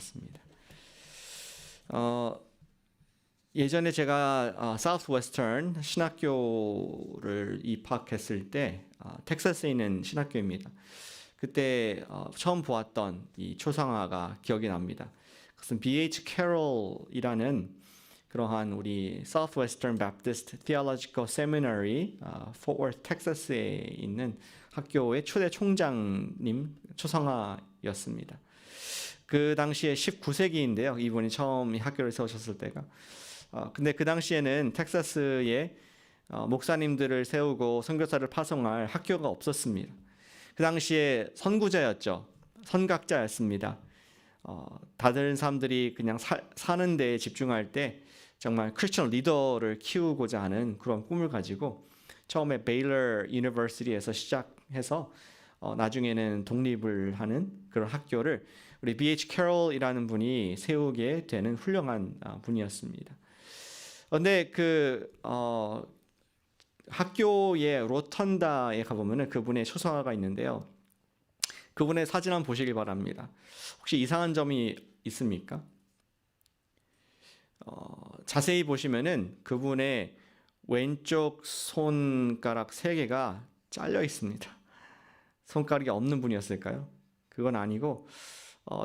같습니다. 예전에 제가 사우스웨스턴 신학교를 입학했을 때 텍사스에 있는 신학교입니다. 그때 처음 보았던 이 초상화가 기억이 납니다. 그것은 B.H. 캐롤이라는 그러한 우리 Southwestern Baptist Theological Seminary, Fort Worth, 텍사스에 있는 학교의 초대 총장님 초상화였습니다. 그 당시에 19세기인데요. 이분이 처음 학교를 세우셨을 때가. 근데 그 당시에는 텍사스에 목사님들을 세우고 선교사를 파송할 학교가 없었습니다. 그 당시에 선구자였죠. 선각자였습니다. 다른 사람들이 그냥 사는 데에 집중할 때 정말 크리스천 리더를 키우고자 하는 그런 꿈을 가지고 처음에 베일러 유니버시티에서 시작해서 나중에는 독립을 하는 그런 학교를 우리 B.H. 캐롤이라는 분이 세우게 되는 훌륭한 분이었습니다. 그런데 그 학교의 로턴다에 가보면 그분의 초상화가 있는데요. 그분의 사진 한번 보시길 바랍니다. 혹시 이상한 점이 있습니까? 자세히 보시면은 그분의 왼쪽 손가락 3개가 잘려 있습니다. 손가락이 없는 분이었을까요? 그건 아니고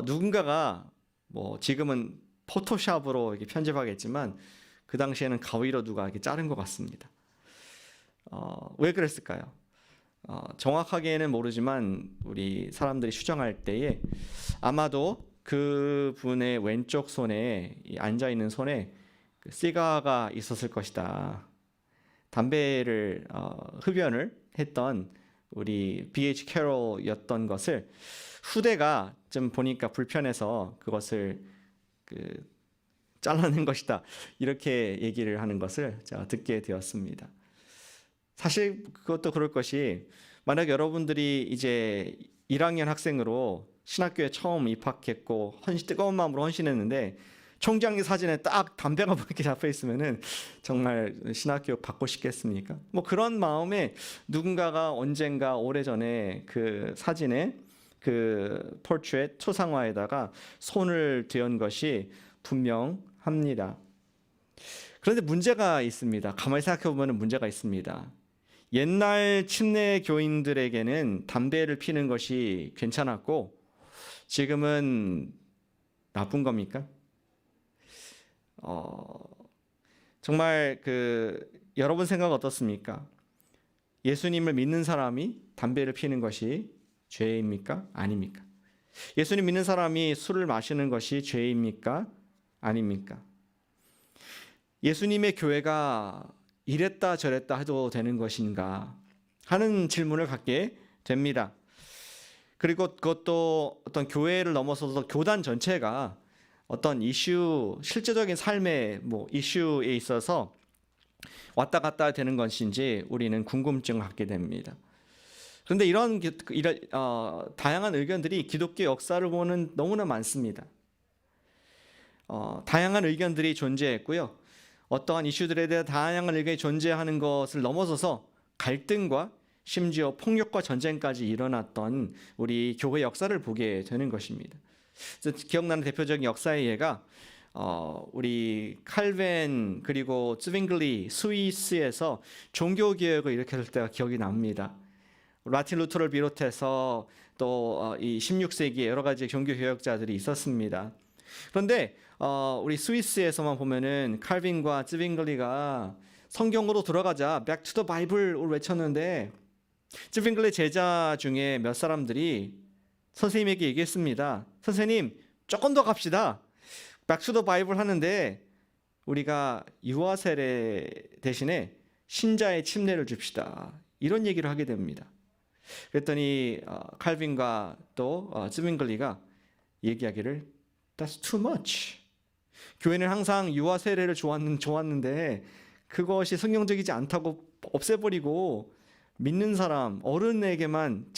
누군가가 뭐 지금은 포토샵으로 이렇게 편집하겠지만 그 당시에는 가위로 누가 이렇게 자른 것 같습니다. 왜 그랬을까요? 정확하게는 모르지만 우리 사람들이 추정할 때에 아마도 그분의 왼쪽 손에 앉아 있는 손에 그 시가가 있었을 것이다. 담배를 흡연을 했던 우리 B.H. 캐롤이었던 것을 후대가 좀 보니까 불편해서 그것을 잘라낸 것이다. 이렇게 얘기를 하는 것을 제가 듣게 되었습니다. 사실 그것도 그럴 것이 만약 여러분들이 이제 1학년 학생으로 신학교에 처음 입학했고 뜨거운 마음으로 헌신했는데 총장님 사진에 딱 담배가 이렇게 잡혀 있으면은 정말 신학교 받고 싶겠습니까? 뭐 그런 마음에 누군가가 언젠가 오래전에 그 사진에 그 포트레이트 초상화에다가 손을 대은 것이 분명합니다. 그런데 문제가 있습니다. 가만히 생각해 보면 문제가 있습니다. 옛날 침례 교인들에게는 담배를 피는 것이 괜찮았고 지금은 나쁜 겁니까? 정말 여러분 생각 어떻습니까? 예수님을 믿는 사람이 담배를 피는 것이 죄입니까? 아닙니까? 예수님 믿는 사람이 술을 마시는 것이 죄입니까? 아닙니까? 예수님의 교회가 이랬다 저랬다 해도 되는 것인가 하는 질문을 갖게 됩니다. 그리고 그것도 어떤 교회를 넘어서서 교단 전체가 어떤 이슈, 실제적인 삶의 이슈에 있어서 왔다 갔다 되는 것인지 우리는 궁금증을 갖게 됩니다. 그런데 이런 다양한 의견들이 기독교 역사를 보면 너무나 많습니다. 다양한 의견들이 존재했고요. 어떠한 이슈들에 대해 다양한 의견이 존재하는 것을 넘어서서 갈등과 심지어 폭력과 전쟁까지 일어났던 우리 교회 역사를 보게 되는 것입니다. 기억나는 대표적인 역사의 예가 우리 칼벤 그리고 쯔윙글리 스위스에서 종교개혁을 일으켰을 때가 기억이 납니다. 마틴 루터를 비롯해서 또 이 16세기에 여러 가지 종교개혁자들이 있었습니다. 그런데 우리 스위스에서만 보면은 칼빈과 쯔윙글리가 성경으로 들어가자 Back to the Bible을 외쳤는데 쯔윙글리 제자 중에 몇 사람들이 선생님에게 얘기했습니다. 선생님 조금 더 갑시다. Back to the Bible 하는데 우리가 유아 세례 대신에 신자의 침례를 줍시다. 이런 얘기를 하게 됩니다. 그랬더니 칼빈과 또 쯔윙글리가 얘기하기를 That's too much. 교회는 항상 유아 세례를 좋았는데 그것이 성경적이지 않다고 없애버리고 믿는 사람, 어른에게만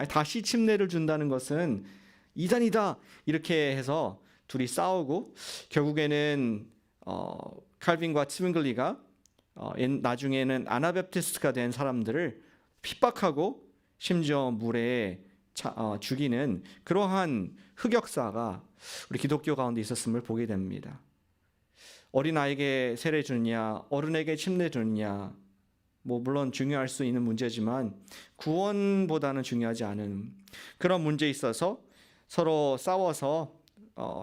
다시 침례를 준다는 것은 이단이다. 이렇게 해서 둘이 싸우고 결국에는 칼빈과 츠윙글리가 나중에는 아나베프티스트가 된 사람들을 핍박하고 심지어 물에 죽이는 그러한 흑역사가 우리 기독교 가운데 있었음을 보게 됩니다. 어린아이에게 세례 주느냐, 어른에게 침례 주느냐, 물론 중요할 수 있는 문제지만 구원보다는 중요하지 않은 그런 문제에 있어서 서로 싸워서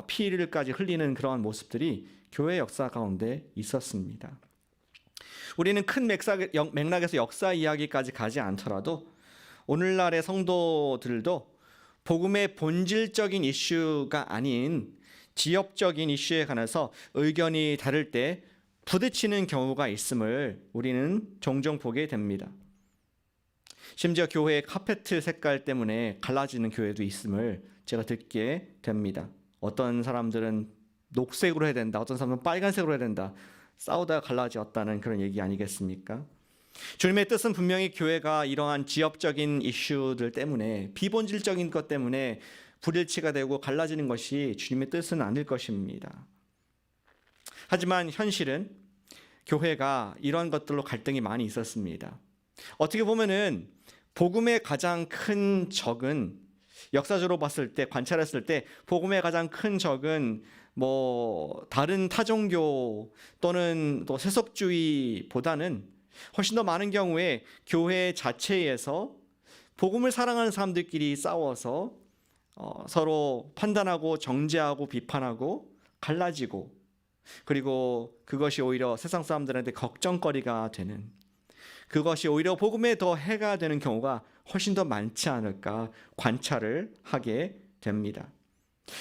피를까지 흘리는 그러한 모습들이 교회 역사 가운데 있었습니다. 우리는 큰 맥락에서 역사 이야기까지 가지 않더라도 오늘날의 성도들도 복음의 본질적인 이슈가 아닌 지역적인 이슈에 관해서 의견이 다를 때 부딪히는 경우가 있음을 우리는 종종 보게 됩니다. 심지어 교회의 카페트 색깔 때문에 갈라지는 교회도 있음을 제가 듣게 됩니다. 어떤 사람들은 녹색으로 해야 된다, 어떤 사람은 빨간색으로 해야 된다, 싸우다가 갈라졌다는 그런 얘기 아니겠습니까? 주님의 뜻은 분명히 교회가 이러한 지역적인 이슈들 때문에, 비본질적인 것 때문에 불일치가 되고 갈라지는 것이 주님의 뜻은 아닐 것입니다. 하지만 현실은 교회가 이런 것들로 갈등이 많이 있었습니다. 어떻게 보면은 복음의 가장 큰 적은, 역사적으로 봤을 때, 관찰했을 때 복음의 가장 큰 적은 다른 타종교 또는 또 세속주의보다는 훨씬 더 많은 경우에 교회 자체에서 복음을 사랑하는 사람들끼리 싸워서 서로 판단하고 정죄하고 비판하고 갈라지고, 그리고 그것이 오히려 세상 사람들한테 걱정거리가 되는, 그것이 오히려 복음에 더 해가 되는 경우가 훨씬 더 많지 않을까 관찰을 하게 됩니다.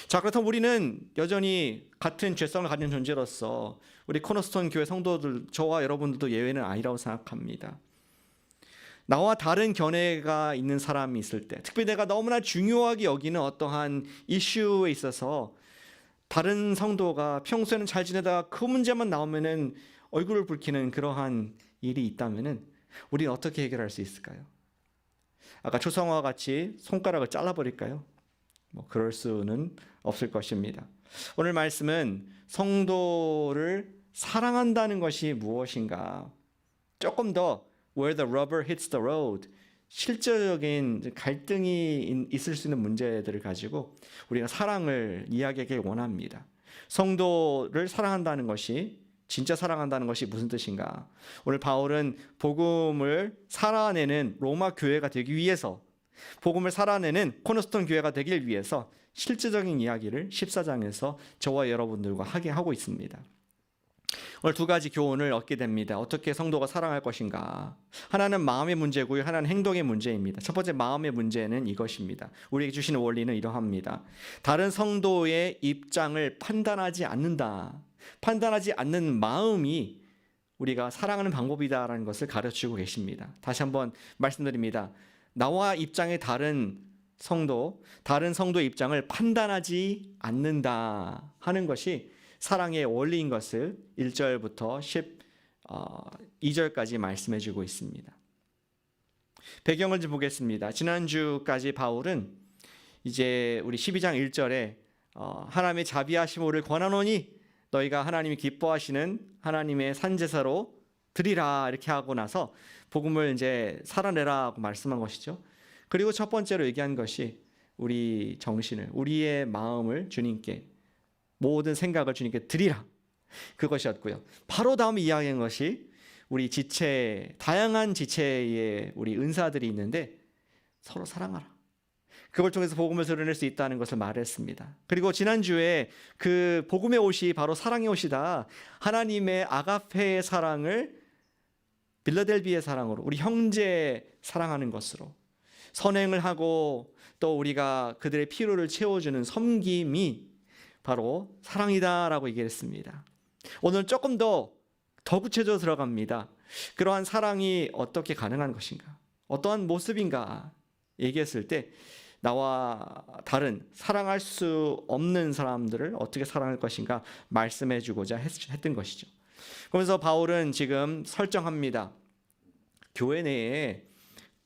자, 그렇다면 우리는 여전히 같은 죄성을 가진 존재로서 우리 코너스톤 교회 성도들, 저와 여러분들도 예외는 아니라고 생각합니다. 나와 다른 견해가 있는 사람이 있을 때, 특히 내가 너무나 중요하게 여기는 어떠한 이슈에 있어서 다른 성도가 평소에는 잘 지내다가 그 문제만 나오면은 얼굴을 붉히는 그러한 일이 있다면은 우리는 어떻게 해결할 수 있을까요? 아까 초성화와 같이 손가락을 잘라버릴까요? 그럴 수는 없을 것입니다. 오늘 말씀은 성도를 사랑한다는 것이 무엇인가, 조금 더 where the rubber hits the road, 실질적인 갈등이 있을 수 있는 문제들을 가지고 우리가 사랑을 이야기하기 원합니다. 성도를 사랑한다는 것이, 진짜 사랑한다는 것이 무슨 뜻인가? 오늘 바울은 복음을 살아내는 로마 교회가 되기 위해서, 복음을 살아내는 코너스톤 교회가 되길 위해서 실질적인 이야기를 14장에서 저와 여러분들과 하게 하고 있습니다. 오늘 두 가지 교훈을 얻게 됩니다. 어떻게 성도가 사랑할 것인가? 하나는 마음의 문제고요, 하나는 행동의 문제입니다. 첫 번째 마음의 문제는 이것입니다. 우리에게 주시는 원리는 이러합니다. 다른 성도의 입장을 판단하지 않는다. 판단하지 않는 마음이 우리가 사랑하는 방법이다라는 것을 가르치고 계십니다. 다시 한번 말씀드립니다. 나와 입장이 다른 성도의 입장을 판단하지 않는다 하는 것이 사랑의 원리인 것을 1절부터 12절까지 말씀해 주고 있습니다. 배경을 좀 보겠습니다. 지난주까지 바울은 이제 우리 12장 1절에 하나님의 자비하심을 권하노니 너희가 하나님이 기뻐하시는 하나님의 산제사로 드리라, 이렇게 하고 나서 복음을 이제 살아내라고 말씀한 것이죠. 그리고 첫 번째로 얘기한 것이 우리 정신을, 우리의 마음을 주님께, 모든 생각을 주님께 드리라, 그것이었고요. 바로 다음에 이야기한 것이 우리 지체, 다양한 지체의 우리 은사들이 있는데 서로 사랑하라, 그걸 통해서 복음을 드러낼 수 있다는 것을 말했습니다. 그리고 지난주에 그 복음의 옷이 바로 사랑의 옷이다, 하나님의 아가페의 사랑을 빌라델비의 사랑으로, 우리 형제 사랑하는 것으로 선행을 하고, 또 우리가 그들의 필요를 채워주는 섬김이 바로 사랑이다라고 얘기했습니다. 오늘 조금 더 구체적으로 들어갑니다. 그러한 사랑이 어떻게 가능한 것인가, 어떠한 모습인가 얘기했을 때 나와 다른, 사랑할 수 없는 사람들을 어떻게 사랑할 것인가 말씀해 주고자 했던 것이죠. 그러면서 바울은 지금 설정합니다. 교회 내에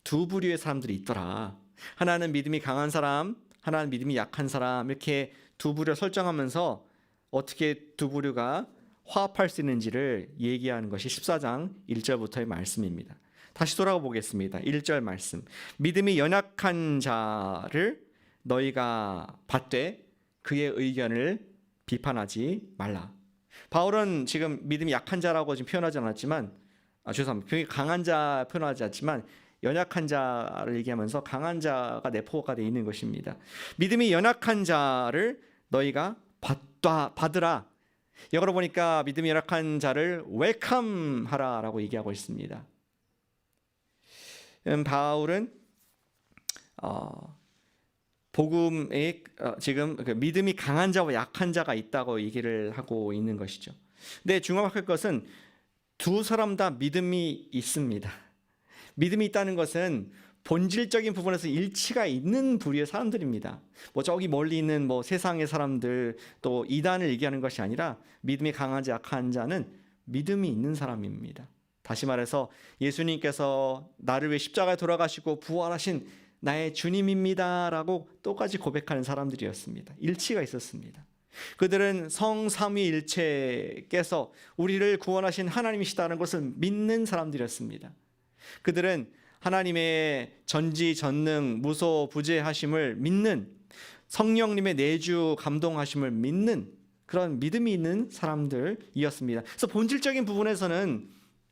두 부류의 사람들이 있더라. 하나는 믿음이 강한 사람, 하나는 믿음이 약한 사람, 이렇게 두 부류 설정하면서 어떻게 두 부류가 화합할 수 있는지를 얘기하는 것이 14장 1절부터의 말씀입니다. 다시 돌아보겠습니다. 1절 말씀. 믿음이 연약한 자를 너희가 받되 그의 의견을 비판하지 말라. 바울은 지금 믿음이 약한 자라고 지금 표현하지 않았지만, 죄송합니다. 굉장히 강한 자 표현하지 않지만 연약한 자를 얘기하면서 강한 자가 내포가 되어 있는 것입니다. 믿음이 연약한 자를 너희가 받으라. 영어로 보니까 믿음이 연약한 자를 웰컴하라라고 얘기하고 있습니다. 바울은 복음에 지금 믿음이 강한 자와 약한 자가 있다고 얘기를 하고 있는 것이죠. 근데 중요할 것은 두 사람 다 믿음이 있습니다. 믿음이 있다는 것은 본질적인 부분에서 일치가 있는 부류의 사람들입니다. 뭐 저기 멀리 있는 뭐 세상의 사람들 또 이단을 얘기하는 것이 아니라 믿음이 강하지 약한 자는 믿음이 있는 사람입니다. 다시 말해서 예수님께서 나를 위해 십자가에 돌아가시고 부활하신 나의 주님입니다라고 똑같이 고백하는 사람들이었습니다. 일치가 있었습니다. 그들은 성삼위일체께서 우리를 구원하신 하나님이시다는 것을 믿는 사람들이었습니다. 그들은 하나님의 전지전능 무소부재하심을 믿는, 성령님의 내주 감동하심을 믿는 그런 믿음이 있는 사람들이었습니다. 그래서 본질적인 부분에서는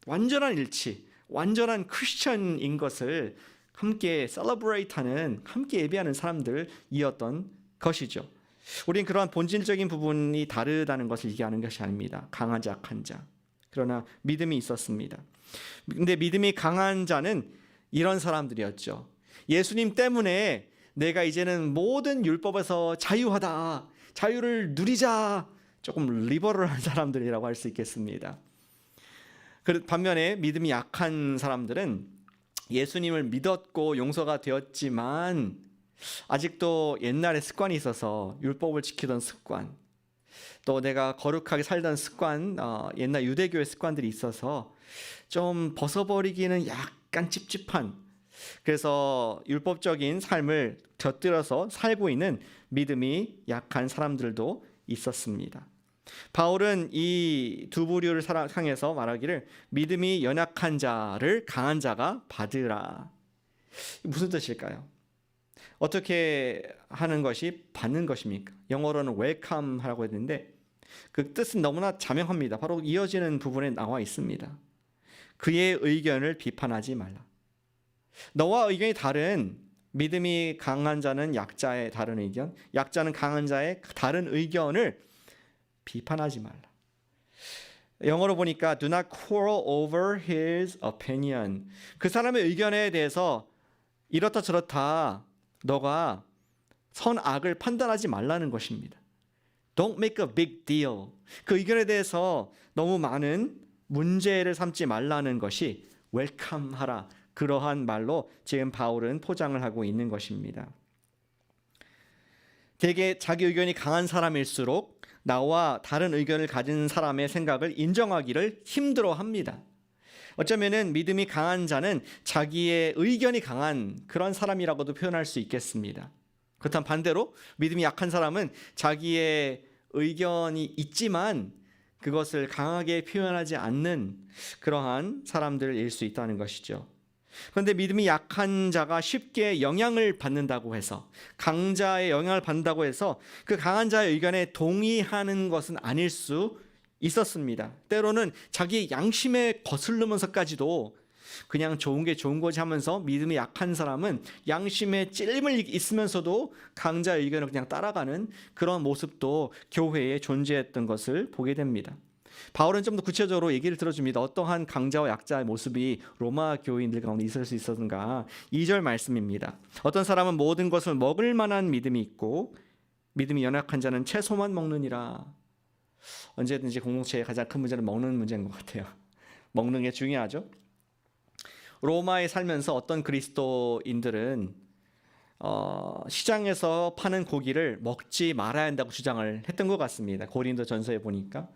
완전한 일치, 완전한 크리스천인 것을 함께 셀러브레이트하는, 함께 예배하는 사람들이었던 것이죠. 우린 그러한 본질적인 부분이 다르다는 것을 얘기하는 것이 아닙니다. 강한 자, 약한 자. 그러나 믿음이 있었습니다. 근데 믿음이 강한 자는 이런 사람들이었죠. 예수님 때문에 내가 이제는 모든 율법에서 자유하다, 자유를 누리자, 조금 리버럴한 사람들이라고 할 수 있겠습니다. 반면에 믿음이 약한 사람들은 예수님을 믿었고 용서가 되었지만 아직도 옛날에 습관이 있어서 율법을 지키던 습관, 또 내가 거룩하게 살던 습관, 옛날 유대교의 습관들이 있어서 좀 벗어버리기는 약간 찝찝한, 그래서 율법적인 삶을 곁들여서 살고 있는 믿음이 약한 사람들도 있었습니다. 바울은 이 두 부류를 향해서 말하기를 믿음이 연약한 자를 강한 자가 받으라. 무슨 뜻일까요? 어떻게 하는 것이 받는 것입니까? 영어로는 웰컴하라고 했는데 그 뜻은 너무나 자명합니다. 바로 이어지는 부분에 나와 있습니다. 그의 의견을 비판하지 말라. 너와 의견이 다른, 믿음이 강한 자는 약자의 다른 의견, 약자는 강한 자의 다른 의견을 비판하지 말라. 영어로 보니까 do not quarrel over his opinion. 그 사람의 의견에 대해서 이렇다 저렇다 너가 선악을 판단하지 말라는 것입니다. Don't make a big deal. 그 의견에 대해서 너무 많은 문제를 삼지 말라는 것이 웰컴하라. 그러한 말로 지금 바울은 포장을 하고 있는 것입니다. 대개 자기 의견이 강한 사람일수록 나와 다른 의견을 가진 사람의 생각을 인정하기를 힘들어합니다. 어쩌면은 믿음이 강한 자는 자기의 의견이 강한 그런 사람이라고도 표현할 수 있겠습니다. 그렇다면 반대로 믿음이 약한 사람은 자기의 의견이 있지만 그것을 강하게 표현하지 않는 그러한 사람들일 수 있다는 것이죠. 그런데 믿음이 약한 자가 쉽게 영향을 받는다고 해서, 강자의 영향을 받는다고 해서 그 강한 자의 의견에 동의하는 것은 아닐 수 있었습니다. 때로는 자기 양심에 거슬르면서까지도 그냥 좋은 게 좋은 거지 하면서 믿음이 약한 사람은 양심에 찔림을 있으면서도 강자의 의견을 그냥 따라가는 그런 모습도 교회에 존재했던 것을 보게 됩니다. 바울은 좀 더 구체적으로 얘기를 들어줍니다. 어떠한 강자와 약자의 모습이 로마 교인들 가운데 있을 수 있었는가. 2절 말씀입니다. 어떤 사람은 모든 것을 먹을 만한 믿음이 있고 믿음이 연약한 자는 채소만 먹느니라. 언제든지 공동체의 가장 큰 문제는 먹는 문제인 것 같아요. 먹는 게 중요하죠. 로마에 살면서 어떤 그리스도인들은 시장에서 파는 고기를 먹지 말아야 한다고 주장을 했던 것 같습니다. 고린도 전서에 보니까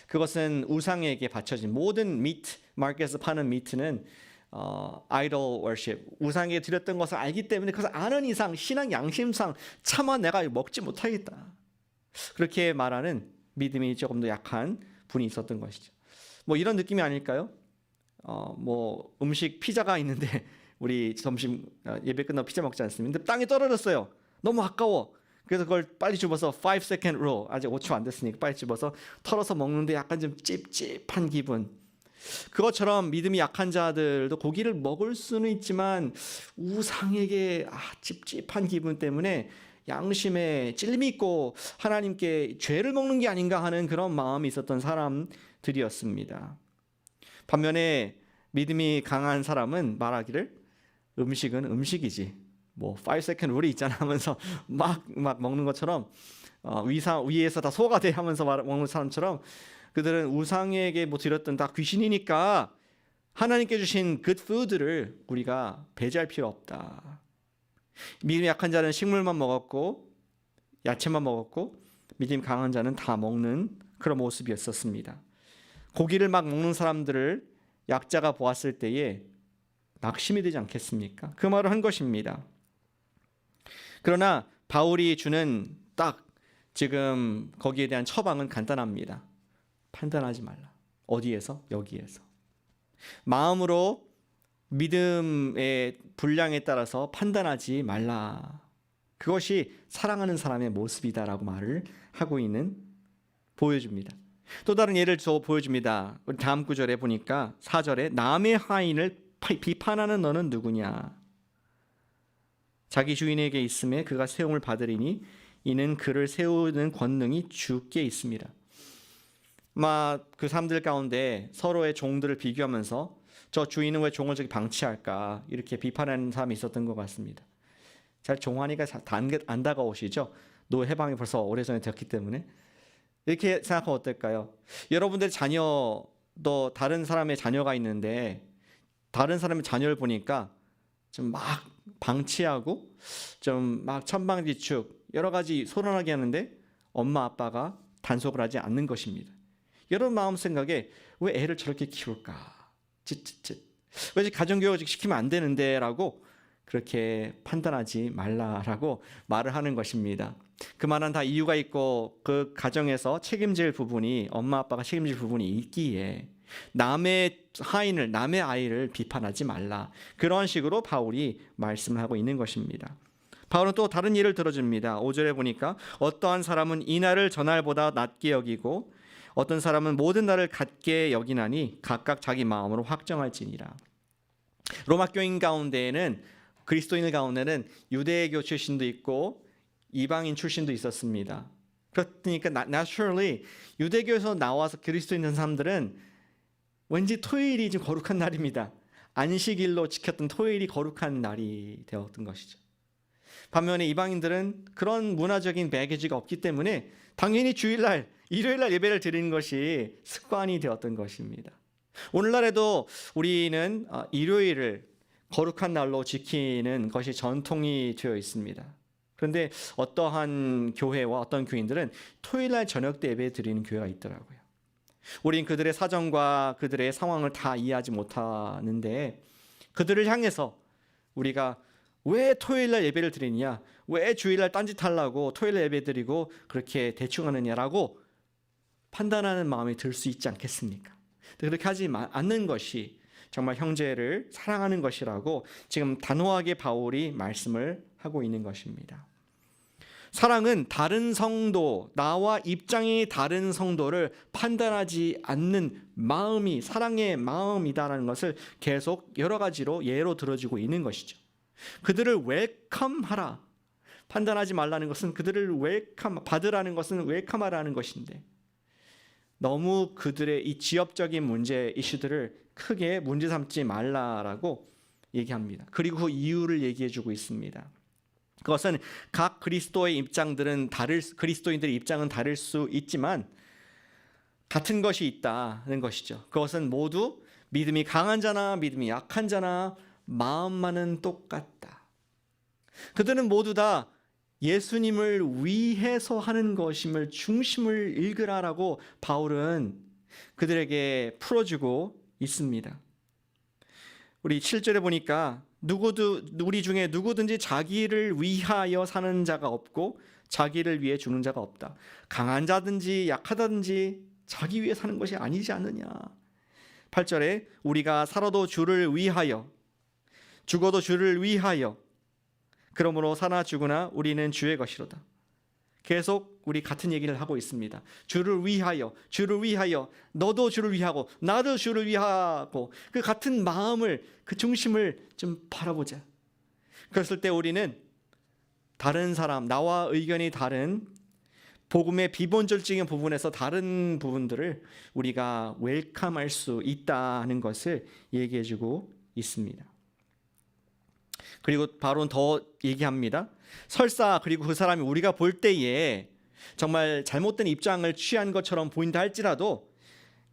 그것은 우상에게 바쳐진 모든 미트, 마켓에서 파는 미트는 idol worship, 우상에게 드렸던 것을 알기 때문에 그것을 아는 이상 신앙 양심상 차마 내가 먹지 못하겠다. 그렇게 말하는 믿음이 조금 더 약한 분이 있었던 것이죠. 뭐 이런 느낌이 아닐까요? 뭐 음식 피자가 있는데 우리 점심 예배 끝나고 피자 먹지 않습니까? 근데 땅에 떨어졌어요. 너무 아까워. 그래서 그걸 빨리 집어서 5 second rule, 아직 5초 안 됐으니까 빨리 집어서 털어서 먹는데 약간 좀 찝찝한 기분. 그것처럼 믿음이 약한 자들도 고기를 먹을 수는 있지만 우상에게 찝찝한 기분 때문에 양심에 찔림이 있고 하나님께 죄를 먹는 게 아닌가 하는 그런 마음이 있었던 사람들이었습니다. 반면에 믿음이 강한 사람은 말하기를 음식은 음식이지, 뭐 5 second 룰이 있잖아 하면서 막 먹는 것처럼 위에서 다 소화돼 하면서 먹는 사람처럼 그들은 우상에게 뭐 드렸던 다 귀신이니까 하나님께 주신 good food를 우리가 배제할 필요 없다. 믿음이 약한 자는 식물만 먹었고 야채만 먹었고 믿음 강한 자는 다 먹는 그런 모습이었었습니다. 고기를 막 먹는 사람들을 약자가 보았을 때에 낙심이 되지 않겠습니까? 그 말을 한 것입니다. 그러나 바울이 주는 딱 지금 거기에 대한 처방은 간단합니다. 판단하지 말라. 어디에서? 여기에서. 마음으로 믿음의 분량에 따라서 판단하지 말라. 그것이 사랑하는 사람의 모습이다라고 말을 하고 있는, 보여줍니다. 또 다른 예를 보여줍니다. 우리 다음 구절에 보니까 4절에 남의 하인을 비판하는 너는 누구냐? 자기 주인에게 있음에 그가 세움을 받으리니 이는 그를 세우는 권능이 주께 있습니다. 그 사람들 가운데 서로의 종들을 비교하면서 저 주인은 왜 종을 저기 방치할까 이렇게 비판하는 사람이 있었던 것 같습니다. 잘 종하니까 안 다가오시죠? 노 해방이 벌써 오래전에 되었기 때문에. 이렇게 생각하면 어떨까요? 여러분들의 자녀도 다른 사람의 자녀가 있는데 다른 사람의 자녀를 보니까 좀 막 방치하고 좀 막 천방지축 여러 가지 소란하게 하는데 엄마 아빠가 단속을 하지 않는 것입니다. 여러분 마음 생각에 왜 애를 저렇게 키울까? 왜 가정교육 시키면 안 되는데 라고 그렇게 판단하지 말라라고 말을 하는 것입니다. 그 말은 다 이유가 있고 그 가정에서 책임질 부분이 엄마 아빠가 책임질 부분이 있기에 남의 하인을 남의 아이를 비판하지 말라. 그런 식으로 바울이 말씀을 하고 있는 것입니다. 바울은 또 다른 예를 들어줍니다. 5절에 보니까 어떠한 사람은 이 날을 저날보다 낮게 여기고 어떤 사람은 모든 날을 같게 여기나니 각각 자기 마음으로 확정할지니라. 로마 교인 가운데에는 그리스도인 가운데는 유대교 출신도 있고 이방인 출신도 있었습니다. 그러니까 naturally 유대교에서 나와서 그리스도인 된 사람들은 왠지 토요일이 좀 거룩한 날입니다. 안식일로 지켰던 토요일이 거룩한 날이 되었던 것이죠. 반면에 이방인들은 그런 문화적인 배기지가 없기 때문에 당연히 주일날, 일요일날 예배를 드리는 것이 습관이 되었던 것입니다. 오늘날에도 우리는 일요일을 거룩한 날로 지키는 것이 전통이 되어 있습니다. 그런데 어떠한 교회와 어떤 교인들은 토요일날 저녁 때 예배 드리는 교회가 있더라고요. 우린 그들의 사정과 그들의 상황을 다 이해하지 못하는데 그들을 향해서 우리가 왜 토요일날 예배를 드리느냐, 왜 주일날 딴짓하려고 토요일날 예배 드리고 그렇게 대충 하느냐라고 판단하는 마음이 들 수 있지 않겠습니까? 그렇게 하지 않는 것이 정말 형제를 사랑하는 것이라고 지금 단호하게 바울이 말씀을 하고 있는 것입니다. 사랑은 다른 성도, 나와 입장이 다른 성도를 판단하지 않는 마음이 사랑의 마음이다라는 것을 계속 여러 가지로 예로 들어주고 있는 것이죠. 그들을 웰컴하라. 판단하지 말라는 것은 그들을 받으라는 것은 웰컴하라는 것인데 너무 그들의 이 지역적인 문제 이슈들을 크게 문제 삼지 말라라고 얘기합니다. 그리고 그 이유를 얘기해 주고 있습니다. 그것은 각 그리스도인들의 입장은 다를 수 있지만 같은 것이 있다는 것이죠. 그것은 모두 믿음이 강한 자나 믿음이 약한 자나 마음만은 똑같다. 그들은 모두 다 예수님을 위해서 하는 것임을 중심을 읽으라라고 바울은 그들에게 풀어주고 있습니다. 우리 7절에 보니까 우리 중에 누구든지 자기를 위하여 사는 자가 없고 자기를 위해 죽는 자가 없다. 강한 자든지 약하다든지 자기 위해 사는 것이 아니지 않느냐. 8절에 우리가 살아도 주를 위하여 죽어도 주를 위하여 그러므로 사나 죽으나 우리는 주의 것이로다. 계속 우리 같은 얘기를 하고 있습니다. 주를 위하여, 주를 위하여, 너도 주를 위하고 나도 주를 위하고 그 같은 마음을, 그 중심을 좀 바라보자. 그랬을 때 우리는 다른 사람, 나와 의견이 다른 복음의 비본질적인 부분에서 다른 부분들을 우리가 웰컴할 수 있다는 것을 얘기해주고 있습니다. 그리고 바로 더 얘기합니다. 설사 그리고 그 사람이 우리가 볼 때에 정말 잘못된 입장을 취한 것처럼 보인다 할지라도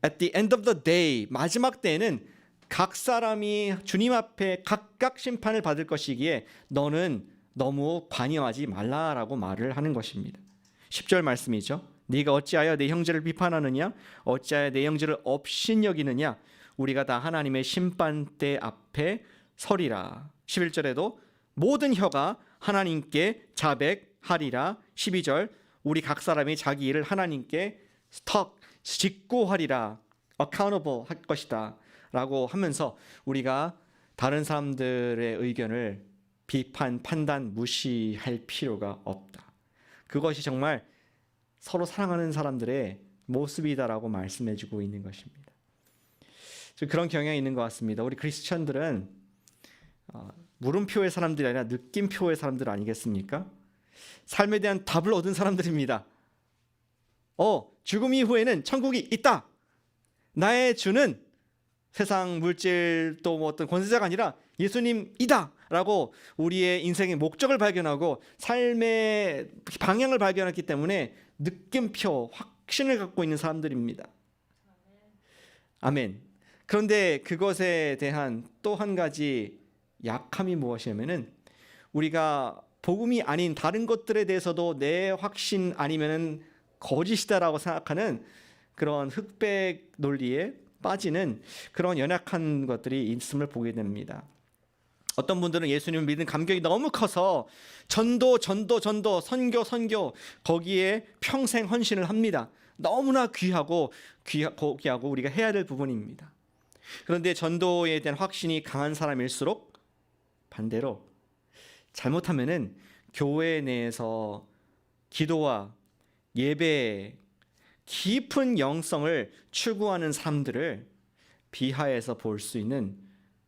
at the end of the day, 마지막 때에는 각 사람이 주님 앞에 각각 심판을 받을 것이기에 너는 너무 관여하지 말라라고 말을 하는 것입니다. 10절 말씀이죠. 네가 어찌하여 내 형제를 비판하느냐, 어찌하여 내 형제를 업신여기느냐, 우리가 다 하나님의 심판대 앞에 서리라. 11절에도 모든 혀가 하나님께 자백하리라. 12절 우리 각 사람이 자기 일을 하나님께 직고하리라. accountable 할 것이다 라고 하면서 우리가 다른 사람들의 의견을 비판, 판단, 무시할 필요가 없다. 그것이 정말 서로 사랑하는 사람들의 모습이다라고 말씀해주고 있는 것입니다. 그런 경향이 있는 것 같습니다. 우리 크리스천들은 물음표의 사람들이 아니라 느낌표의 사람들 아니겠습니까? 삶에 대한 답을 얻은 사람들입니다. 죽음 이후에는 천국이 있다. 나의 주는 세상 물질 또 뭐 어떤 권세자가 아니라 예수님이다 라고 우리의 인생의 목적을 발견하고 삶의 방향을 발견했기 때문에 느낌표, 확신을 갖고 있는 사람들입니다. 아멘. 그런데 그것에 대한 또 한 가지 약함이 무엇이냐면은 우리가 복음이 아닌 다른 것들에 대해서도 내 확신 아니면은 거짓이다라고 생각하는 그런 흑백 논리에 빠지는 그런 연약한 것들이 있음을 보게 됩니다. 어떤 분들은 예수님을 믿는 감격이 너무 커서 전도, 선교 거기에 평생 헌신을 합니다. 너무나 귀하고 우리가 해야 될 부분입니다. 그런데 전도에 대한 확신이 강한 사람일수록 반대로 잘못하면은 교회 내에서 기도와 예배, 깊은 영성을 추구하는 사람들을 비하해서 볼 수 있는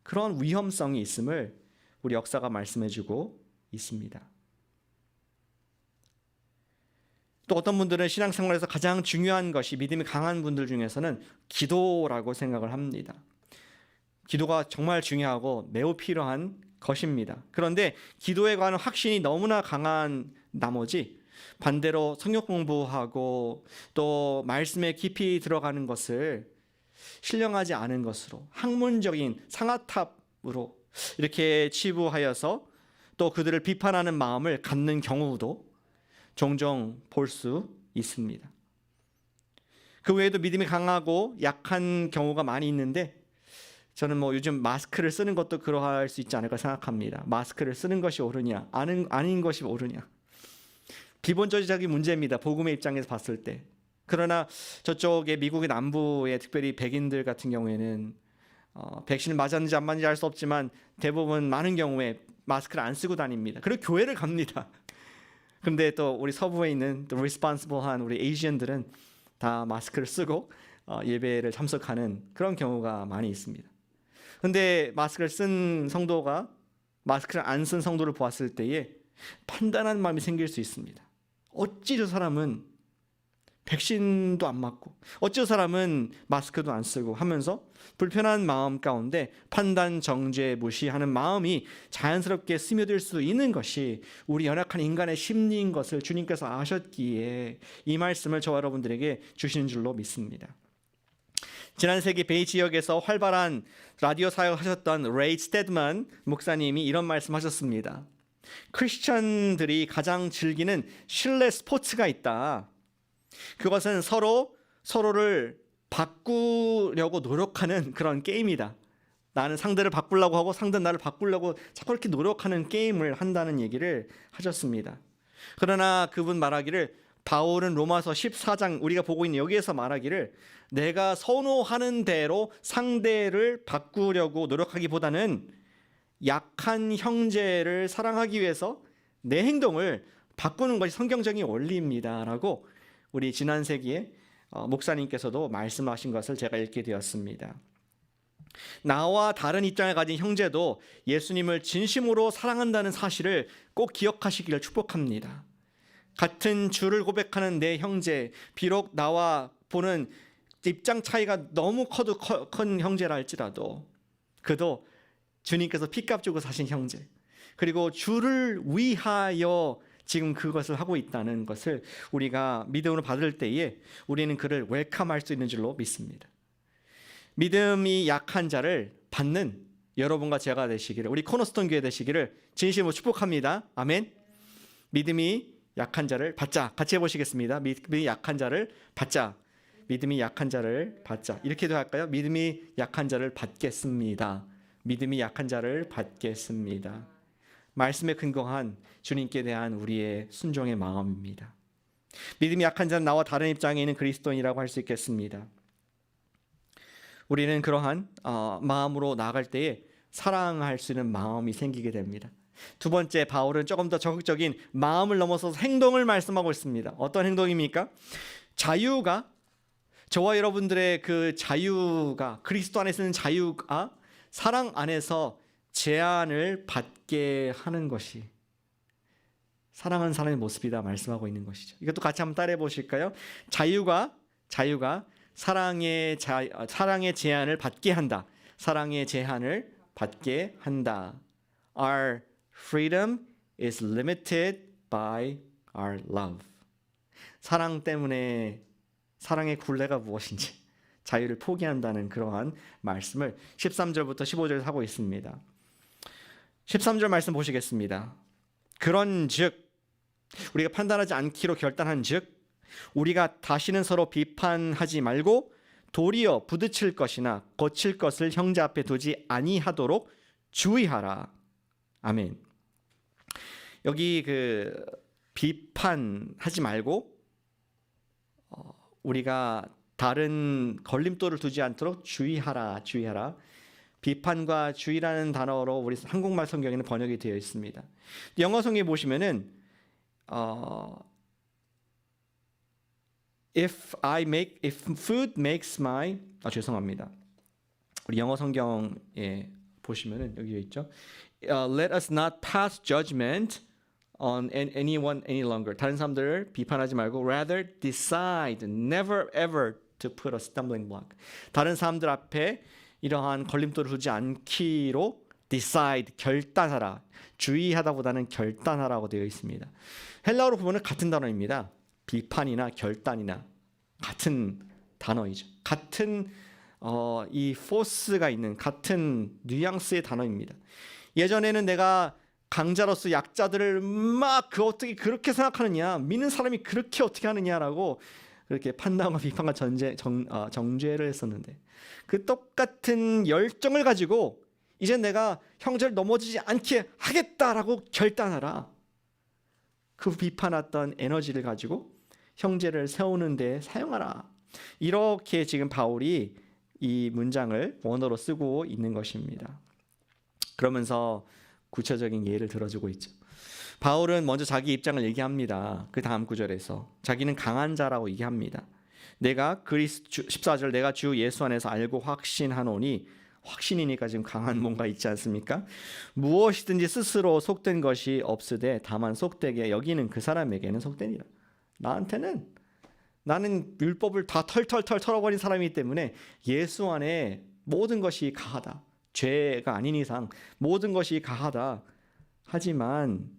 그런 위험성이 있음을 우리 역사가 말씀해주고 있습니다. 또 어떤 분들은 신앙생활에서 가장 중요한 것이 믿음이 강한 분들 중에서는 기도라고 생각을 합니다. 기도가 정말 중요하고 매우 필요한 것입니다. 그런데 기도에 관한 확신이 너무나 강한 나머지 반대로 성경 공부하고 또 말씀에 깊이 들어가는 것을 신령하지 않은 것으로 학문적인 상아탑으로 이렇게 치부하여서 또 그들을 비판하는 마음을 갖는 경우도 종종 볼 수 있습니다. 그 외에도 믿음이 강하고 약한 경우가 많이 있는데 저는 요즘 마스크를 쓰는 것도 그러할 수 있지 않을까 생각합니다. 마스크를 쓰는 것이 옳으냐 아닌 것이 옳으냐 기본적인 문제입니다. 복음의 입장에서 봤을 때. 그러나 저쪽에 미국의 남부에 특별히 백인들 같은 경우에는 백신을 맞았는지 안 맞는지 알 수 없지만 대부분 많은 경우에 마스크를 안 쓰고 다닙니다. 그리고 교회를 갑니다. 그런데 또 우리 서부에 있는 또 리스폰시블한 우리 에이시언들은 다 마스크를 쓰고 예배를 참석하는 그런 경우가 많이 있습니다. 그런데 마스크를 쓴 성도가 마스크를 안 쓴 성도를 보았을 때에 판단하는 마음이 생길 수 있습니다. 어찌 저 사람은 백신도 안 맞고 어찌 저 사람은 마스크도 안 쓰고 하면서 불편한 마음 가운데 판단, 정죄, 무시하는 마음이 자연스럽게 스며들 수 있는 것이 우리 연약한 인간의 심리인 것을 주님께서 아셨기에 이 말씀을 저와 여러분들에게 주시는 줄로 믿습니다. 지난 세기 베이 지역에서 활발한 라디오 사역하셨던 레이 스테드만 목사님이 이런 말씀하셨습니다. 크리스천들이 가장 즐기는 실내 스포츠가 있다. 그것은 서로를 바꾸려고 노력하는 그런 게임이다. 나는 상대를 바꾸려고 하고 상대는 나를 바꾸려고 자꾸 이렇게 노력하는 게임을 한다는 얘기를 하셨습니다. 그러나 그분 말하기를 바울은 로마서 14장 우리가 보고 있는 여기에서 말하기를 내가 선호하는 대로 상대를 바꾸려고 노력하기보다는 약한 형제를 사랑하기 위해서 내 행동을 바꾸는 것이 성경적인 원리입니다라고 우리 지난 세기에 목사님께서도 말씀하신 것을 제가 읽게 되었습니다. 나와 다른 입장을 가진 형제도 예수님을 진심으로 사랑한다는 사실을 꼭 기억하시기를 축복합니다. 같은 주를 고백하는 내 형제, 비록 나와 보는 입장 차이가 너무 큰 형제라 할지라도 그도 주님께서 피값 주고 사신 형제, 그리고 주를 위하여 지금 그것을 하고 있다는 것을 우리가 믿음으로 받을 때에 우리는 그를 웰컴할 수 있는 줄로 믿습니다. 믿음이 약한 자를 받는 여러분과 제가 되시기를, 우리 코너스톤 교회 되시기를 진심으로 축복합니다. 아멘. 믿음이 약한 자를 받자. 같이 해보시겠습니다. 믿음이 약한 자를 받자. 믿음이 약한 자를 받자. 이렇게도 할까요? 믿음이 약한 자를 받겠습니다. 믿음이 약한 자를 받겠습니다. 말씀에 근거한 주님께 대한 우리의 순종의 마음입니다. 믿음이 약한 자는 나와 다른 입장에 있는 그리스도인이라고 할 수 있겠습니다. 우리는 그러한 마음으로 나아갈 때에 사랑할 수 있는 마음이 생기게 됩니다. 두 번째, 바울은 조금 더 적극적인 마음을 넘어서서 행동을 말씀하고 있습니다. 어떤 행동입니까? 자유가, 저와 여러분들의 그 자유가, 그리스도 안에 있는 자유가 사랑 안에서 제한을 받게 하는 것이 사랑하는 사람의 모습이다 말씀하고 있는 것이죠. 이것도 같이 한번 따라해 보실까요? 자유가 사랑의 제한을 받게 한다. 사랑의 제한을 받게 한다. Our freedom is limited by our love. 사랑 때문에 사랑의 굴레가 무엇인지 자유를 포기한다는 그러한 말씀을 13절부터 15절에서 하고 있습니다. 13절 말씀 보시겠습니다. 그런즉 우리가 판단하지 않기로 결단한즉 우리가 다시는 서로 비판하지 말고 도리어 부딪힐 것이나 거칠 것을 형제 앞에 두지 아니하도록 주의하라. 아멘. 여기 그 비판하지 말고 우리가 다른 걸림돌을 두지 않도록 주의하라. 비판과 주의라는 단어로 우리 한국말 성경에는 번역이 되어 있습니다. 영어 성경에 보시면은 if food makes my 죄송합니다. 우리 영어 성경에 보시면은 여기 있죠. Let us not pass judgment on anyone any longer. 다른 사람들을 비판하지 말고 rather decide never ever to put a stumbling block. 다른 사람들 앞에 이러한 걸림돌을 두지 않기로 decide 결단하라. 주의하다보다는 결단하라고 되어 있습니다. 헬라어로 보면 같은 단어입니다. 비판이나 결단이나 같은 단어이죠. 같은 이 포스가 있는 같은 뉘앙스의 단어입니다. 예전에는 내가 강자로서 약자들을 막 어떻게 그렇게 생각하느냐, 믿는 사람이 그렇게 어떻게 하느냐라고 그렇게 판단과 비판과 정죄를 했었는데 그 똑같은 열정을 가지고 이제 내가 형제를 넘어지지 않게 하겠다라고 결단하라. 그 비판했던 에너지를 가지고 형제를 세우는 데 사용하라. 이렇게 지금 바울이 이 문장을 원어로 쓰고 있는 것입니다. 그러면서 구체적인 예를 들어주고 있죠. 바울은 먼저 자기 입장을 얘기합니다. 그 다음 구절에서 자기는 강한 자라고 얘기합니다. 14절 내가 주 예수 안에서 알고 확신하노니, 확신이니까 지금 강한 뭔가 있지 않습니까? 무엇이든지 스스로 속된 것이 없으되 다만 속되게 여기는 그 사람에게는 속되니라. 나는 율법을 다 털털 털어버린 사람이기 때문에 예수 안에 모든 것이 가하다. 죄가 아닌 이상 모든 것이 가하다. 하지만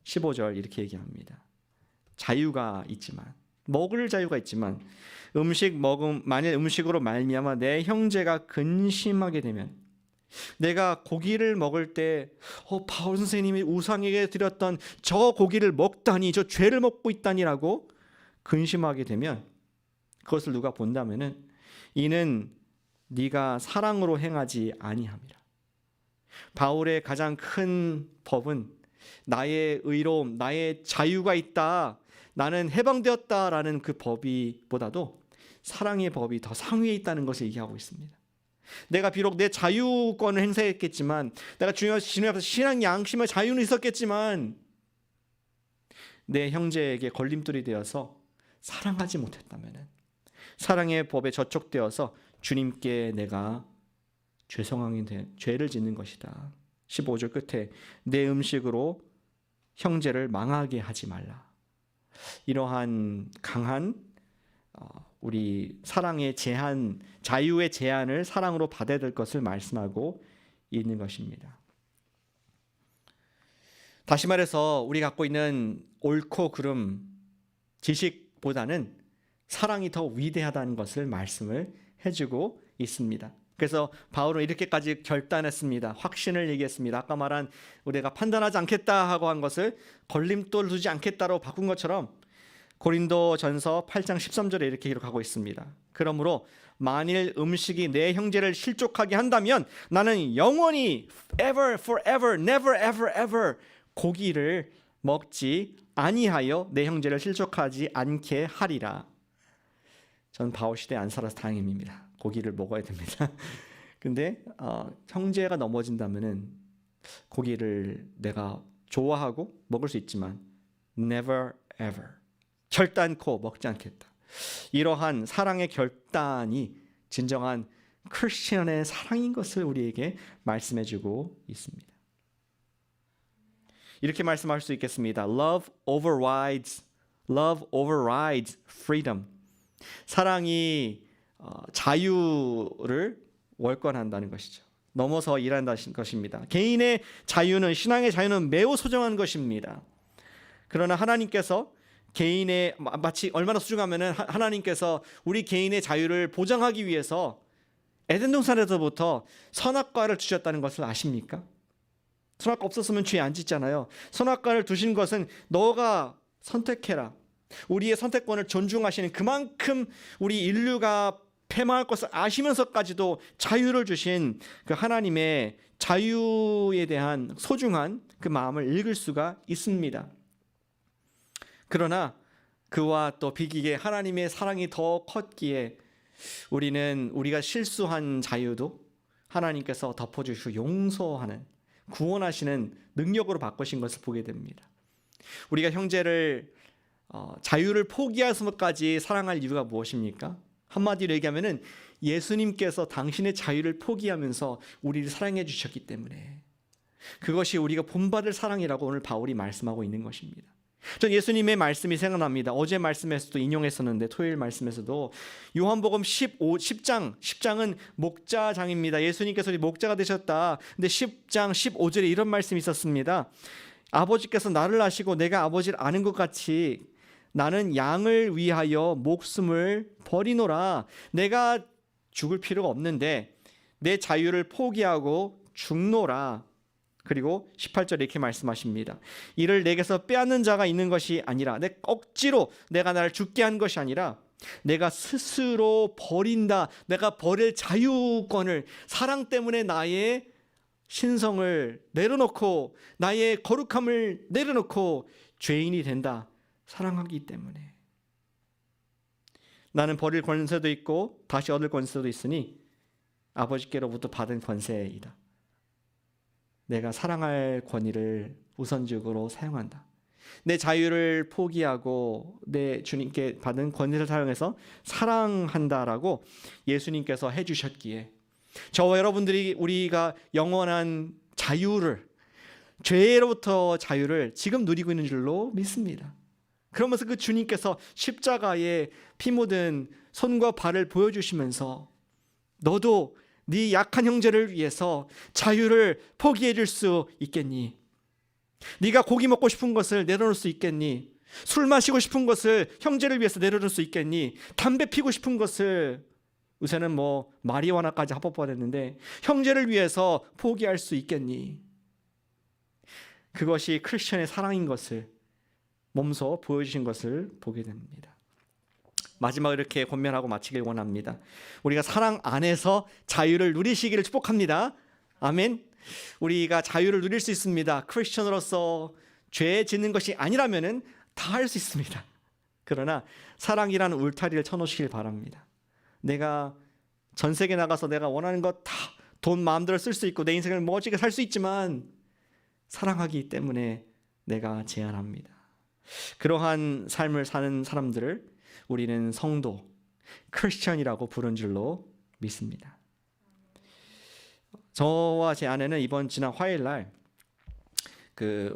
15절 이렇게 얘기합니다. 자유가 있지만, 먹을 자유가 있지만 만일 음식으로 말미암아 내 형제가 근심하게 되면, 내가 고기를 먹을 때 바울 선생님이 우상에게 드렸던 저 고기를 먹다니, 저 죄를 먹고 있다니라고 근심하게 되면 그것을 누가 본다면은 이는 네가 사랑으로 행하지 아니함이라. 바울의 가장 큰 법은 나의 의로움, 나의 자유가 있다, 나는 해방되었다라는 그 법이보다도 사랑의 법이 더 상위에 있다는 것을 얘기하고 있습니다. 내가 비록 내 자유권을 행사했겠지만, 내가 주님 앞에서 신앙 양심의 자유는 있었겠지만, 내 형제에게 걸림돌이 되어서 사랑하지 못했다면 사랑의 법에 저촉되어서 주님께 내가 죄를 짓는 것이다. 15절 끝에 내 음식으로 형제를 망하게 하지 말라. 이러한 강한 우리 사랑의 제한, 자유의 제한을 사랑으로 받아야 될 것을 말씀하고 있는 것입니다. 다시 말해서 우리 갖고 있는 옳고 그름, 지식보다는 사랑이 더 위대하다는 것을 말씀을 해주고 있습니다. 그래서 바울은 이렇게까지 결단했습니다. 확신을 얘기했습니다. 아까 말한 우리가 판단하지 않겠다 하고 한 것을 걸림돌 두지 않겠다로 바꾼 것처럼 고린도전서 8장 13절에 이렇게 기록하고 있습니다. 그러므로 만일 음식이 내 형제를 실족하게 한다면 나는 영원히 ever, forever, never, ever, ever 고기를 먹지 아니하여 내 형제를 실족하지 않게 하리라. 전 바울 시대에 안 살아서 다행입니다. 고기를 먹어야 됩니다. 근데 형제가 넘어진다면은 고기를 내가 좋아하고 먹을 수 있지만 never ever 결단코 먹지 않겠다. 이러한 사랑의 결단이 진정한 크리스천의 사랑인 것을 우리에게 말씀해주고 있습니다. 이렇게 말씀할 수 있겠습니다. Love overrides freedom. 사랑이 자유를 월권한다는 것이죠. 넘어서 일한다는 것입니다. 개인의 자유는, 신앙의 자유는 매우 소중한 것입니다. 그러나 하나님께서 개인의, 마치 얼마나 소중하면은 하나님께서 우리 개인의 자유를 보장하기 위해서 에덴 동산에서부터 선악과를 주셨다는 것을 아십니까? 선악과 없었으면 죄 안 짓잖아요. 선악과를 두신 것은 너가 선택해라. 우리의 선택권을 존중하시는, 그만큼 우리 인류가 패망할 것을 아시면서까지도 자유를 주신 그 하나님의 자유에 대한 소중한 그 마음을 읽을 수가 있습니다. 그러나 그와 또 비기게 하나님의 사랑이 더 컸기에 우리가 실수한 자유도 하나님께서 덮어주시고 용서하는, 구원하시는 능력으로 바꾸신 것을 보게 됩니다. 우리가 형제를 자유를 포기하면서까지 사랑할 이유가 무엇입니까? 한마디로 얘기하면은 예수님께서 당신의 자유를 포기하면서 우리를 사랑해 주셨기 때문에, 그것이 우리가 본받을 사랑이라고 오늘 바울이 말씀하고 있는 것입니다. 전 예수님의 말씀이 생각납니다. 어제 말씀에서도 인용했었는데, 토요일 말씀에서도 요한복음 10장은 목자장입니다. 예수님께서 목자가 되셨다. 근데 10장 15절에 이런 말씀이 있었습니다. 아버지께서 나를 아시고 내가 아버지를 아는 것 같이 나는 양을 위하여 목숨을 버리노라. 내가 죽을 필요가 없는데 내 자유를 포기하고 죽노라. 그리고 18절에 이렇게 말씀하십니다. 이를 내게서 빼앗는 자가 있는 것이 아니라, 내 억지로 내가 나를 죽게 한 것이 아니라 내가 스스로 버린다. 내가 버릴 자유권을, 사랑 때문에 나의 신성을 내려놓고 나의 거룩함을 내려놓고 죄인이 된다. 사랑하기 때문에. 나는 버릴 권세도 있고 다시 얻을 권세도 있으니 아버지께로부터 받은 권세이다. 내가 사랑할 권위를 우선적으로 사용한다. 내 자유를 포기하고 내 주님께 받은 권위를 사용해서 사랑한다라고 예수님께서 해주셨기에, 저와 여러분들이 우리가 영원한 자유를, 죄로부터 자유를 지금 누리고 있는 줄로 믿습니다. 그러면서 그 주님께서 십자가에 피 묻은 손과 발을 보여주시면서 너도 네 약한 형제를 위해서 자유를 포기해 줄 수 있겠니? 네가 고기 먹고 싶은 것을 내려놓을 수 있겠니? 술 마시고 싶은 것을 형제를 위해서 내려놓을 수 있겠니? 담배 피고 싶은 것을, 요새는 마리화나까지 합법화됐는데, 형제를 위해서 포기할 수 있겠니? 그것이 크리스천의 사랑인 것을 몸소 보여주신 것을 보게 됩니다. 마지막으로 이렇게 권면하고 마치길 원합니다. 우리가 사랑 안에서 자유를 누리시기를 축복합니다. 아멘. 우리가 자유를 누릴 수 있습니다. 크리스천으로서 죄 짓는 것이 아니라면은 다 할 수 있습니다. 그러나 사랑이라는 울타리를 쳐놓으시길 바랍니다. 내가 전 세계 나가서 내가 원하는 것 다 돈 마음대로 쓸 수 있고 내 인생을 멋지게 살 수 있지만 사랑하기 때문에 내가 제한합니다. 그러한 삶을 사는 사람들을 우리는 성도, 크리스천이라고 부른 줄로 믿습니다. 저와 제 아내는 지난 화요일 날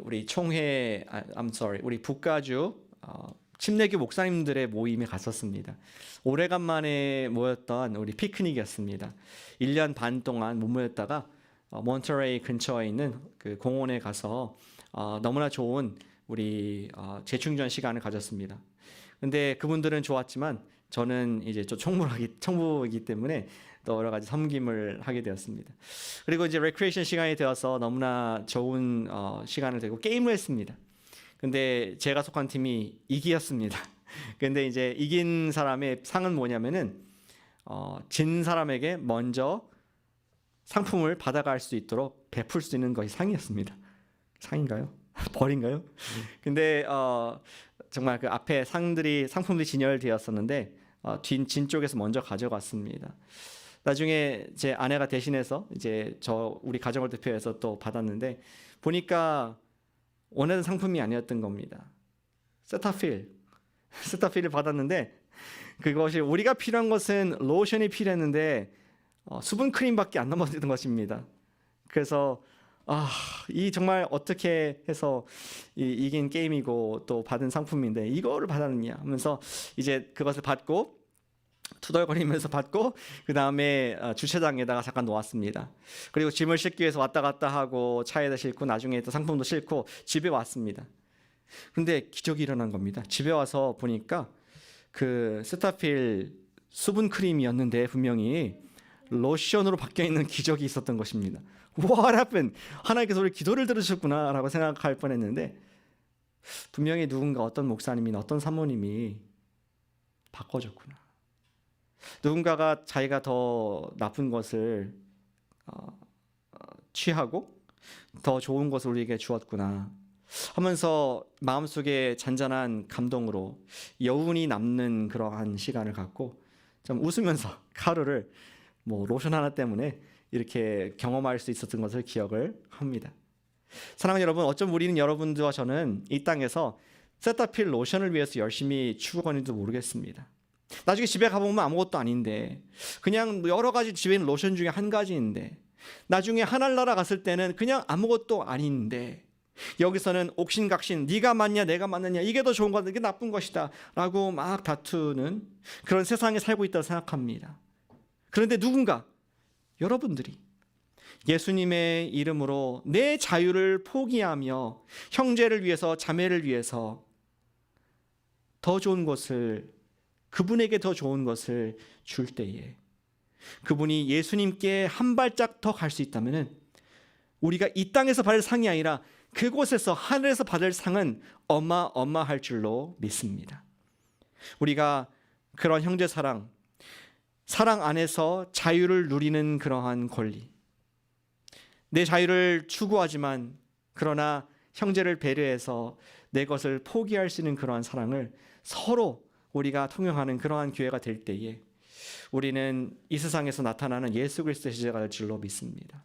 우리 우리 북가주 침례교 목사님들의 모임에 갔었습니다. 오래간만에 모였던 우리 피크닉이었습니다. 1년 반 동안 못 모였다가 몬터레이 근처에 있는 그 공원에 가서 너무나 좋은 우리 재충전 시간을 가졌습니다. 근데 그분들은 좋았지만 저는 이제 총무이기 때문에 또 여러 가지 섬김을 하게 되었습니다. 그리고 이제 레크레이션 시간이 되어서 너무나 좋은 시간을 되고 게임을 했습니다. 근데 제가 속한 팀이 이기였습니다. 근데 이제 이긴 사람의 상은 뭐냐면은 진 사람에게 먼저 상품을 받아갈 수 있도록 베풀 수 있는 것이 상이었습니다. 상인가요? 벌인가요? 근데 정말 그 앞에 상품들이 진열되었었는데 진 쪽에서 먼저 가져갔습니다. 나중에 제 아내가 대신해서 이제 우리 가정을 대표해서 또 받았는데 보니까 원하는 상품이 아니었던 겁니다. 세타필을 받았는데 그것이 우리가 필요한 것은 로션이 필요했는데 수분 크림밖에 안 남았던 것입니다. 그래서 이 정말 어떻게 해서 이긴 게임이고 또 받은 상품인데 이거를 받았느냐 하면서 이제 그것을 받고 투덜거리면서 받고 그 다음에 주차장에다가 잠깐 놓았습니다. 그리고 짐을 싣기 위해서 왔다 갔다 하고 차에다 싣고 나중에 또 상품도 싣고 집에 왔습니다. 그런데 기적이 일어난 겁니다. 집에 와서 보니까 그 세타필 수분 크림이었는데 분명히 로션으로 바뀌어 있는 기적이 있었던 것입니다. What happened? 하나님께서 우리 기도를 들으셨구나 라고 생각할 뻔했는데 분명히 누군가 어떤 목사님이나 어떤 사모님이 바꿔줬구나. 누군가가 자기가 더 나쁜 것을 취하고 더 좋은 것을 우리에게 주었구나 하면서 마음속에 잔잔한 감동으로 여운이 남는 그러한 시간을 갖고 좀 웃으면서 하루를 로션 하나 때문에 이렇게 경험할 수 있었던 것을 기억을 합니다. 사랑하는 여러분, 어쩜 우리는 여러분들과 저는 이 땅에서 세타필 로션을 위해서 열심히 추구하는지도 모르겠습니다. 나중에 집에 가보면 아무것도 아닌데 그냥 여러 가지 집에 있는 로션 중에 한 가지인데 나중에 하늘나라 갔을 때는 그냥 아무것도 아닌데 여기서는 옥신각신 네가 맞냐 내가 맞느냐 이게 더 좋은 거다 이게 나쁜 것이다 라고 막 다투는 그런 세상에 살고 있다고 생각합니다. 그런데 누군가 여러분들이 예수님의 이름으로 내 자유를 포기하며 형제를 위해서 자매를 위해서 더 좋은 것을 그분에게 더 좋은 것을 줄 때에 그분이 예수님께 한 발짝 더 갈 수 있다면 우리가 이 땅에서 받을 상이 아니라 그곳에서 하늘에서 받을 상은 어마어마할 줄로 믿습니다. 우리가 그런 형제 사랑 안에서 자유를 누리는 그러한 권리, 내 자유를 추구하지만 그러나 형제를 배려해서 내 것을 포기할 수 있는 그러한 사랑을 서로 우리가 통용하는 그러한 교회가 될 때에 우리는 이 세상에서 나타나는 예수 그리스도의 제자가 될 줄로 믿습니다.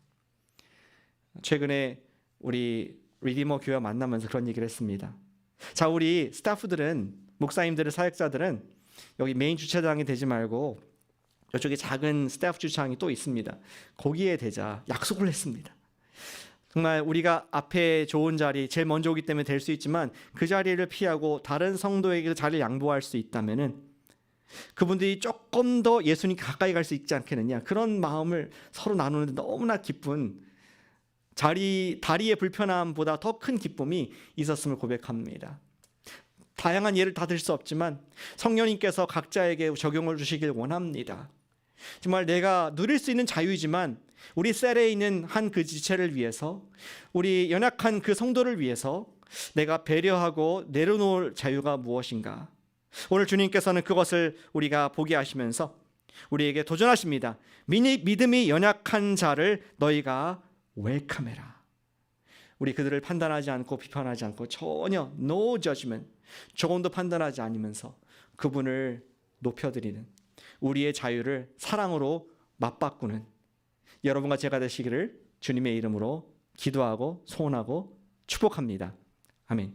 최근에 우리 리디머 교회 만나면서 그런 얘기를 했습니다. 자, 우리 스타프들은 목사님들은 사역자들은 여기 메인 주차장에 되지 말고 저쪽에 작은 스태프 주차장이 또 있습니다. 거기에 대자 약속을 했습니다. 정말 우리가 앞에 좋은 자리 제일 먼저 오기 때문에 될 수 있지만 그 자리를 피하고 다른 성도에게 자리를 양보할 수 있다면은 그분들이 조금 더 예수님께 가까이 갈 수 있지 않겠느냐 그런 마음을 서로 나누는데 너무나 기쁜 다리의 불편함보다 더 큰 기쁨이 있었음을 고백합니다. 다양한 예를 다 들 수 없지만 성령님께서 각자에게 적용을 주시길 원합니다. 정말 내가 누릴 수 있는 자유이지만 우리 셀에 있는 한 그 지체를 위해서 우리 연약한 그 성도를 위해서 내가 배려하고 내려놓을 자유가 무엇인가. 오늘 주님께서는 그것을 우리가 보게 하시면서 우리에게 도전하십니다. 믿음이 연약한 자를 너희가 웰컴해라. 우리 그들을 판단하지 않고 비판하지 않고 전혀 no judgment 조금도 판단하지 않으면서 그분을 높여드리는 우리의 자유를 사랑으로 맞바꾸는 여러분과 제가 되시기를 주님의 이름으로 기도하고 소원하고 축복합니다. 아멘.